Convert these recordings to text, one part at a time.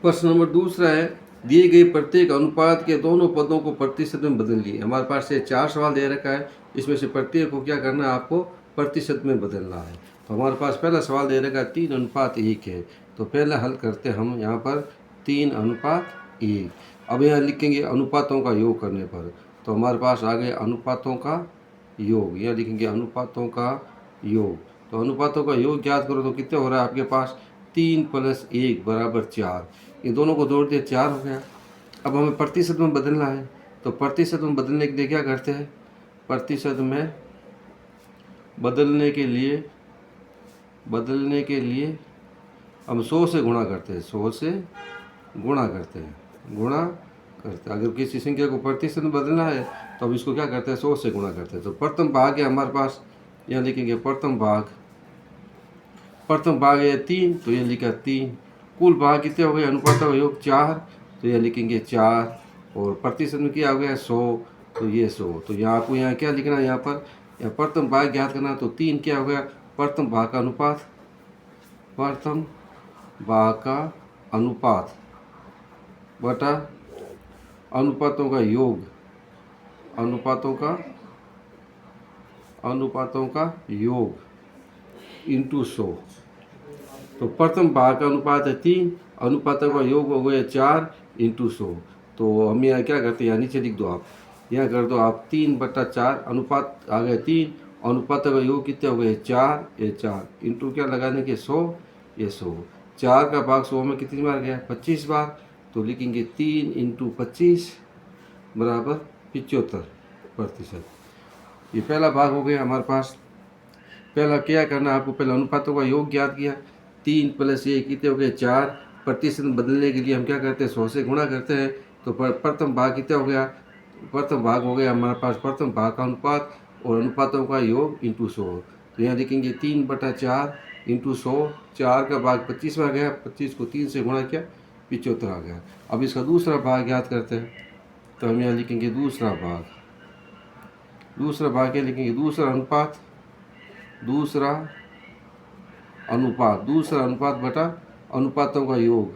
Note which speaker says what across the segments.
Speaker 1: प्रश्न नंबर दूसरा है, दिए गए प्रत्येक अनुपात के दोनों पदों को प्रतिशत में बदल लिए। हमारे पास ये 4 सवाल दे रखा है, इसमें से प्रत्येक को क्या करना है, आपको प्रतिशत में बदलना है। तो हमारे पास पहला सवाल दे रखा है 3:1 है। तो पहले हल करते हम यहाँ पर 3:1। अब यहाँ लिखेंगे अनुपातों का योग करने पर, तो हमारे पास आ गए अनुपातों का योग। यहाँ लिखेंगे अनुपातों का योग। तो अनुपातों का योग ज्ञात करो तो कितने हो रहा है आपके पास, 3 + 1 = 4। इन दोनों को जोड़ दिया, 4 हो गया। अब हमें प्रतिशत में बदलना है, तो प्रतिशत में बदलने के लिए क्या करते हैं, प्रतिशत में बदलने के लिए हम 100 से गुणा करते हैं, 100 से गुणा करते हैं, अगर किसी संख्या को प्रतिशत में बदलना है तो अब इसको क्या करते हैं, 100 से गुणा करते हैं। तो प्रथम भाग है हमारे पास, यहाँ लिखेंगे प्रथम भाग है 3, तो ये लिखा 3। कुल भाग कितने हो गए, अनुपातों का योग 4, तो ये लिखेंगे 4। और प्रतिशत में क्या हो गया, 100, तो ये 100। तो यहाँ आपको यहाँ क्या लिखना है, यहाँ पर यहाँ प्रथम भाग ज्ञात करना, तो 3 क्या हो गया, प्रथम भाग का अनुपात, प्रथम भाग का अनुपात बटा अनुपातों का योग, अनुपातों का योग इंटू 100। तो प्रथम भाग का अनुपात है 3, अनुपातों का योग हो गया 4 × 100। तो हम यहाँ क्या करते हैं, यहाँ नीचे लिख दो आप, यहाँ कर दो आप 3/4, अनुपात आ गया 3, अनुपातों का योग कितने हो गए 4, ये 4 इंटू क्या लगाने के 100, ये 100। 4 का भाग 100 में कितनी बार गया, 25 बार। तो लिखेंगे 3 × 25 = 75%। ये पहला भाग हो गया हमारे पास। पहला क्या करना है आपको, पहले अनुपातों का योग ज्ञात किया, 3 + 1 कितने हो गए 4। प्रतिशत बदलने के लिए हम क्या करते हैं, 100 से गुणा करते हैं। तो प्रथम भाग कितना हो गया, प्रथम भाग हो गया हमारे पास प्रथम भाग का अनुपात और अनुपातों का योग इंटू 100। तो यहाँ लिखेंगे 3/4 × 100। 4 का भाग 25 बार गया, 25 को 3 से गुणा किया, 75 आ गया। अब इसका दूसरा भाग ज्ञात करते हैं, तो हम यहाँ लिखेंगे दूसरा भाग क्या लिखेंगे, दूसरा अनुपात बटा अनुपातों का योग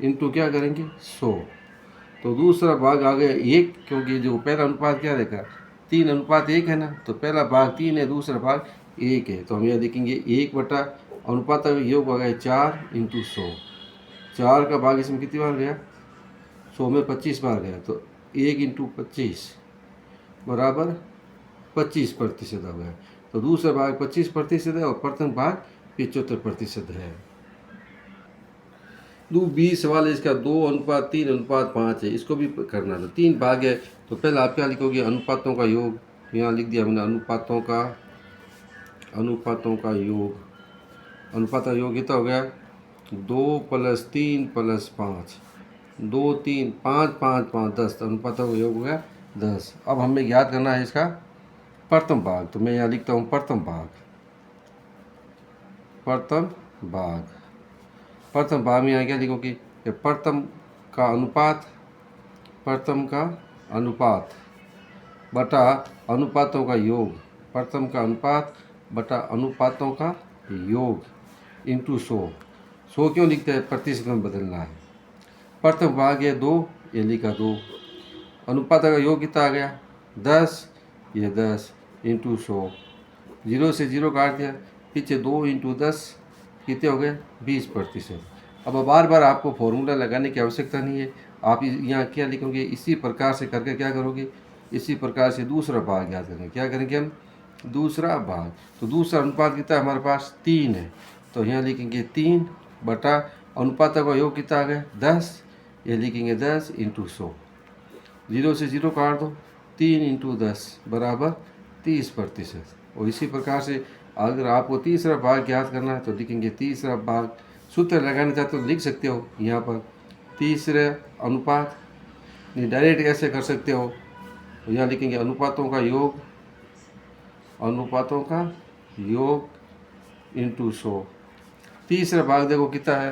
Speaker 1: इंटू क्या करेंगे 100। तो दूसरा भाग आ गया 1, क्योंकि जो पहला अनुपात क्या देखा 3:1 है ना, तो पहला भाग 3 है, दूसरा भाग 1 है। तो हम यहाँ लिखेंगे 1 बटा अनुपातों का योग आ गया 4 × 100। 4 का भाग इसमें कितनी बार गया, 100 में 25 बार गया, तो 1 × 25 = 25% हो गया। तो दूसरा भाग 25% है और प्रथम भाग 75% है। 20 सवाल है इसका, 2:3:5 है, इसको भी करना था। 3 भाग है, तो पहले आप क्या लिखोगे, अनुपातों का योग, यहाँ लिख दिया हमने अनुपातों का योग कितना हो गया, 2 + 3 + 5, 2 3 5 5 5 10, अनुपातों का योग हो गया 10। अब हमें याद करना है इसका प्रथम भाग, तो मैं यहाँ लिखता हूँ प्रथम भाग में यहाँ क्या लिखोगे, प्रथम का अनुपात बटा अनुपातों का योग, प्रथम का अनुपात बटा अनुपातों का योग इंटू 100। 100 क्यों लिखते हैं, प्रतिशत में बदलना है। प्रथम भाग है 2, ये लिखा 2, अनुपातों का योग कितना आ गया 10, ये 10 इंटू 100। 0 से 0 काट दिया, पीछे 2 × 10 कितने हो गए 20%। अब बार बार आपको फॉर्मूला लगाने की आवश्यकता नहीं है, आप यहाँ क्या लिखोगे, इसी प्रकार से करके क्या करोगे, इसी प्रकार से दूसरा भाग याद करेंगे। क्या करेंगे हम, दूसरा भाग। तो दूसरा अनुपात कितना हमारे पास 3 है, तो यहाँ लिखेंगे 3 बटा अनुपातों का योग कितना आ गया 10, ये लिखेंगे 10 × 100। 0 से 0 काट दो, 3 × 10 = 30%। और इसी प्रकार से अगर आपको तीसरा भाग ज्ञात करना है तो लिखेंगे तीसरा भाग। सूत्र लगाना चाहते हो तो लिख सकते हो यहाँ पर तीसरे अनुपात, नहीं डायरेक्ट ऐसे कर सकते हो, तो यहाँ लिखेंगे अनुपातों का योग इंटू 100। तीसरा भाग देखो कितना है,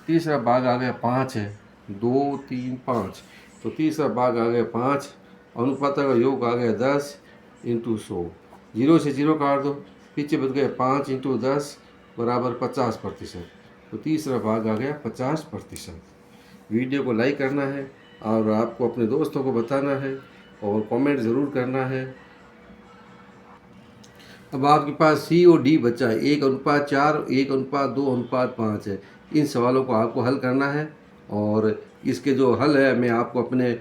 Speaker 1: तीसरा भाग आ गया 5 है, 2 3 5, तो तीसरा भाग आ गया 5, अनुपातों का योग आ गया 10 × 100। 0 से 0 काट दो, पीछे बच गया 5 × 10, बराबर 50%। तो तीसरा भाग आ गया 50%। वीडियो को लाइक करना है और आपको अपने दोस्तों को बताना है और कमेंट ज़रूर करना है। अब आपके पास सी और डी बचा है, 1:4, 1:2:5 है। इन सवालों को आपको हल करना है और इसके जो हल है मैं आपको अपने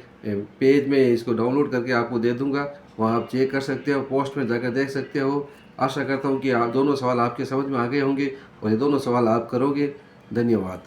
Speaker 1: पेज में इसको डाउनलोड करके आपको दे दूंगा, वहाँ आप चेक कर सकते हो, पोस्ट में जाकर देख सकते हो। आशा करता हूँ कि आप दोनों सवाल आपके समझ में आ गए होंगे और ये दोनों सवाल आप करोगे। धन्यवाद।